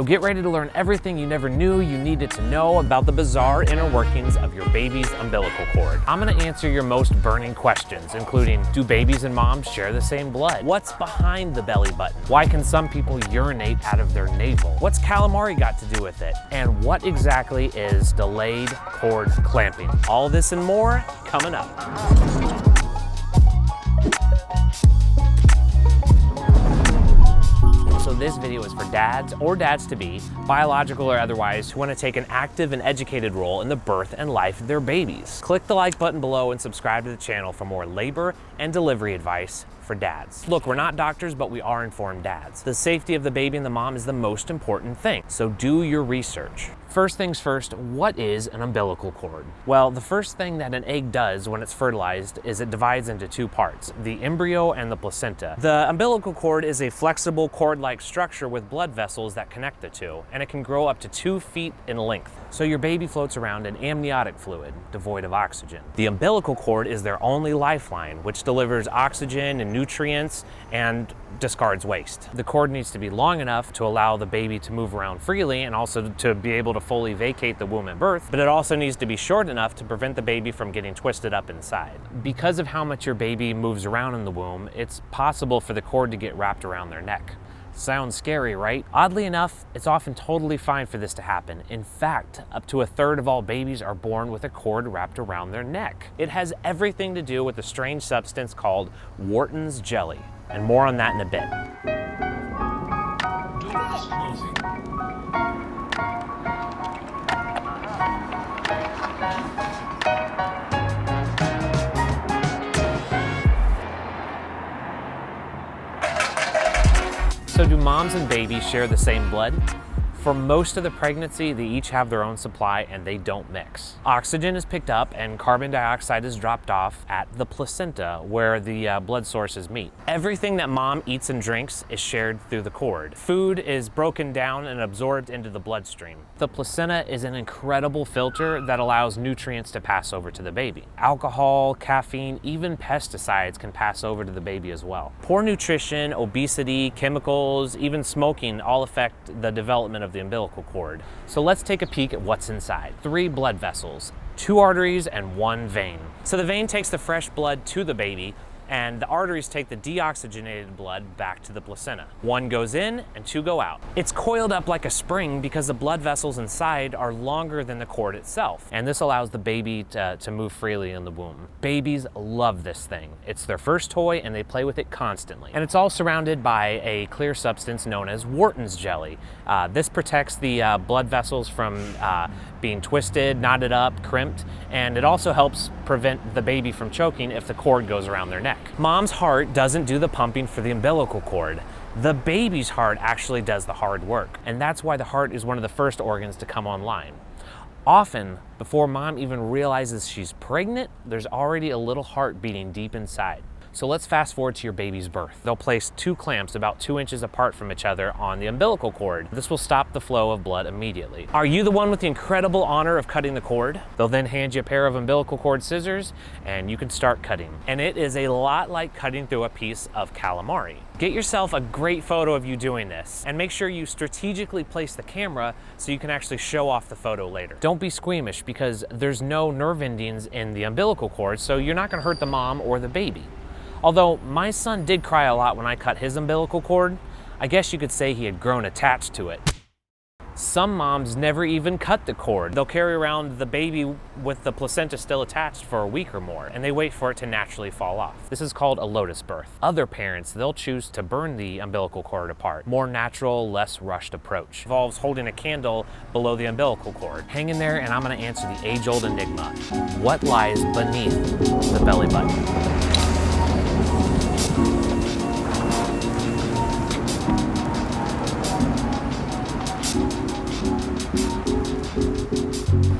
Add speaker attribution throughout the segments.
Speaker 1: So get ready to learn everything you never knew you needed to know about the bizarre inner workings of your baby's umbilical cord. I'm gonna answer your most burning questions, including, do babies and moms share the same blood? What's behind the belly button? Why can some people urinate out of their navel? What's calamari got to do with it? And what exactly is delayed cord clamping? All this and more coming up. So this video is for dads or dads-to-be, biological or otherwise, who want to take an active and educated role in the birth and life of their babies. Click the like button below and subscribe to the channel for more labor and delivery advice for dads. Look, we're not doctors, but we are informed dads. The safety of the baby and the mom is the most important thing, so do your research. First things first, what is an umbilical cord? Well, the first thing that an egg does when it's fertilized is it divides into two parts, the embryo and the placenta. The umbilical cord is a flexible cord-like structure with blood vessels that connect the two, and it can grow up to 2 feet in length. So your baby floats around in amniotic fluid, devoid of oxygen. The umbilical cord is their only lifeline, which delivers oxygen and nutrients and discards waste. The cord needs to be long enough to allow the baby to move around freely and also to be able to fully vacate the womb at birth, but it also needs to be short enough to prevent the baby from getting twisted up inside. Because of how much your baby moves around in the womb, it's possible for the cord to get wrapped around their neck. Sounds scary, right? Oddly enough, it's often totally fine for this to happen. In fact, up to 1/3 of all babies are born with a cord wrapped around their neck. It has everything to do with a strange substance called Wharton's jelly, and more on that in a bit. So do moms and babies share the same blood? For most of the pregnancy, they each have their own supply and they don't mix. Oxygen is picked up and carbon dioxide is dropped off at the placenta where the blood sources meet. Everything that mom eats and drinks is shared through the cord. Food is broken down and absorbed into the bloodstream. The placenta is an incredible filter that allows nutrients to pass over to the baby. Alcohol, caffeine, even pesticides can pass over to the baby as well. Poor nutrition, obesity, chemicals, even smoking all affect the development of the umbilical cord. So let's take a peek at what's inside. 3 blood vessels, 2 arteries and 1 vein. So the vein takes the fresh blood to the baby, and the arteries take the deoxygenated blood back to the placenta. 1 goes in and 2 go out. It's coiled up like a spring because the blood vessels inside are longer than the cord itself, and this allows the baby to move freely in the womb. Babies love this thing. It's their first toy and they play with it constantly. And it's all surrounded by a clear substance known as Wharton's jelly. This protects the blood vessels from being twisted, knotted up, crimped, and it also helps prevent the baby from choking if the cord goes around their neck. Mom's heart doesn't do the pumping for the umbilical cord. The baby's heart actually does the hard work, and that's why the heart is one of the first organs to come online. Often, before mom even realizes she's pregnant, there's already a little heart beating deep inside. So let's fast forward to your baby's birth. They'll place 2 clamps about 2 inches apart from each other on the umbilical cord. This will stop the flow of blood immediately. Are you the one with the incredible honor of cutting the cord? They'll then hand you a pair of umbilical cord scissors and you can start cutting. And it is a lot like cutting through a piece of calamari. Get yourself a great photo of you doing this and make sure you strategically place the camera so you can actually show off the photo later. Don't be squeamish because there's no nerve endings in the umbilical cord, so you're not gonna hurt the mom or the baby. Although my son did cry a lot when I cut his umbilical cord, I guess you could say he had grown attached to it. Some moms never even cut the cord. They'll carry around the baby with the placenta still attached for a week or more, and they wait for it to naturally fall off. This is called a lotus birth. Other parents, they'll choose to burn the umbilical cord apart. More natural, less rushed approach. Involves holding a candle below the umbilical cord. Hang in there and I'm gonna answer the age-old enigma. What lies beneath the belly button?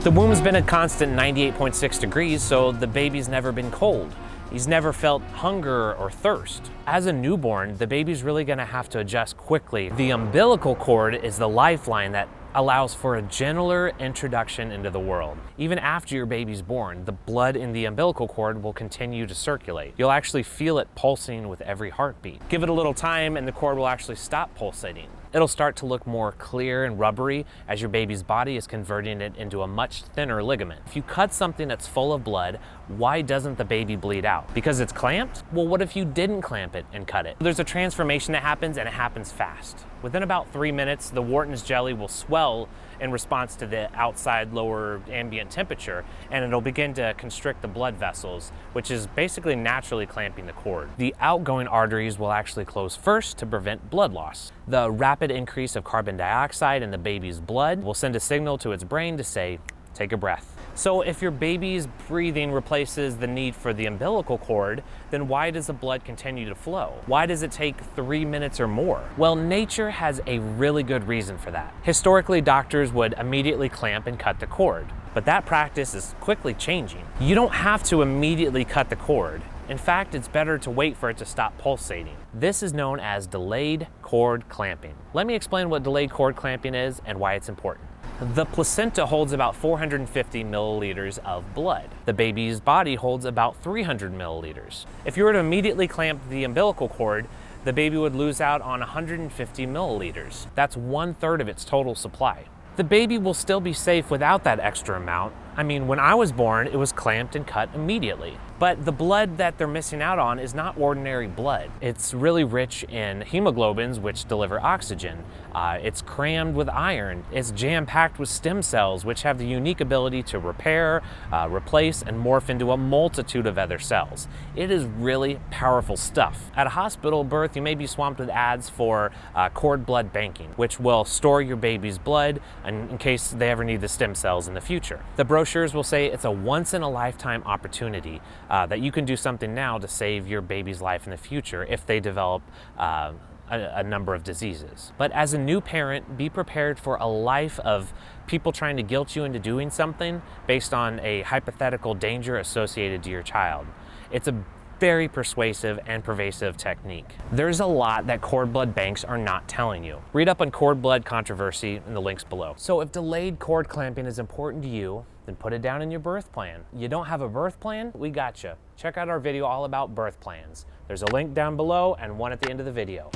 Speaker 1: The womb's been a constant 98.6 degrees, so the baby's never been cold. He's never felt hunger or thirst. As a newborn, the baby's really gonna have to adjust quickly. The umbilical cord is the lifeline that allows for a gentler introduction into the world. Even after your baby's born, the blood in the umbilical cord will continue to circulate. You'll actually feel it pulsing with every heartbeat. Give it a little time and the cord will actually stop pulsating. It'll start to look more clear and rubbery as your baby's body is converting it into a much thinner ligament. If you cut something that's full of blood, why doesn't the baby bleed out? Because it's clamped? Well, what if you didn't clamp it and cut it? There's a transformation that happens, and it happens fast. Within about 3 minutes, the Wharton's jelly will swell in response to the outside lower ambient temperature, and it'll begin to constrict the blood vessels, which is basically naturally clamping the cord. The outgoing arteries will actually close first to prevent blood loss. The rapid increase of carbon dioxide in the baby's blood will send a signal to its brain to say, take a breath. So if your baby's breathing replaces the need for the umbilical cord, then why does the blood continue to flow? Why does it take 3 minutes or more? Well, nature has a really good reason for that. Historically, doctors would immediately clamp and cut the cord, but that practice is quickly changing. You don't have to immediately cut the cord. In fact, it's better to wait for it to stop pulsating. This is known as delayed cord clamping. Let me explain what delayed cord clamping is and why it's important. The placenta holds about 450 milliliters of blood. The baby's body holds about 300 milliliters. If you were to immediately clamp the umbilical cord, the baby would lose out on 150 milliliters. That's 1/3 of its total supply. The baby will still be safe without that extra amount. I mean, when I was born, it was clamped and cut immediately. But the blood that they're missing out on is not ordinary blood. It's really rich in hemoglobins, which deliver oxygen. It's crammed with iron. It's jam-packed with stem cells, which have the unique ability to repair, replace, and morph into a multitude of other cells. It is really powerful stuff. At a hospital birth, you may be swamped with ads for cord blood banking, which will store your baby's blood in case they ever need the stem cells in the future. The brochures will say it's a once-in-a-lifetime opportunity that you can do something now to save your baby's life in the future if they develop a number of diseases. But as a new parent, be prepared for a life of people trying to guilt you into doing something based on a hypothetical danger associated to your child. It's a very persuasive and pervasive technique. There's a lot that cord blood banks are not telling you. Read up on cord blood controversy in the links below. So if delayed cord clamping is important to you, then put it down in your birth plan. You don't have a birth plan? We gotcha. Check out our video all about birth plans. There's a link down below and one at the end of the video.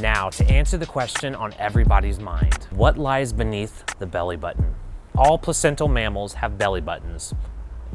Speaker 1: Now, to answer the question on everybody's mind, what lies beneath the belly button? All placental mammals have belly buttons,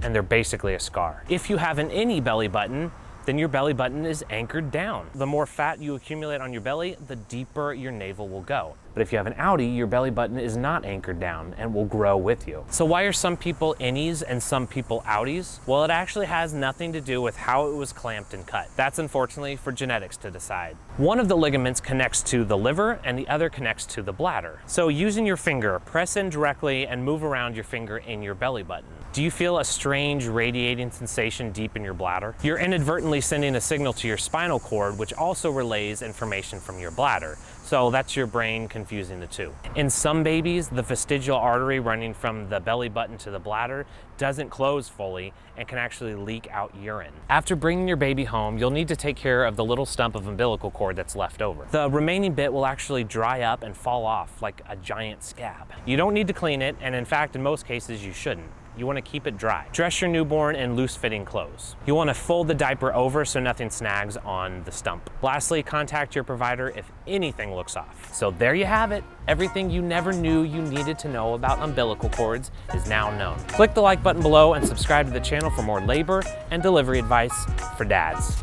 Speaker 1: and they're basically a scar. If you have an any belly button, then your belly button is anchored down. The more fat you accumulate on your belly, the deeper your navel will go. But if you have an outie, your belly button is not anchored down and will grow with you. So why are some people innies and some people outies? Well, it actually has nothing to do with how it was clamped and cut. That's unfortunately for genetics to decide. One of the ligaments connects to the liver and the other connects to the bladder. So using your finger, press in directly and move around your finger in your belly button. Do you feel a strange radiating sensation deep in your bladder? You're inadvertently sending a signal to your spinal cord, which also relays information from your bladder. So that's your brain confusing the two. In some babies, the vestigial artery running from the belly button to the bladder doesn't close fully and can actually leak out urine. After bringing your baby home, you'll need to take care of the little stump of umbilical cord that's left over. The remaining bit will actually dry up and fall off like a giant scab. You don't need to clean it, and in fact, in most cases, you shouldn't. You want to keep it dry. Dress your newborn in loose-fitting clothes. You want to fold the diaper over so nothing snags on the stump. Lastly, contact your provider if anything looks off. So there you have it. Everything you never knew you needed to know about umbilical cords is now known. Click the like button below and subscribe to the channel for more labor and delivery advice for dads.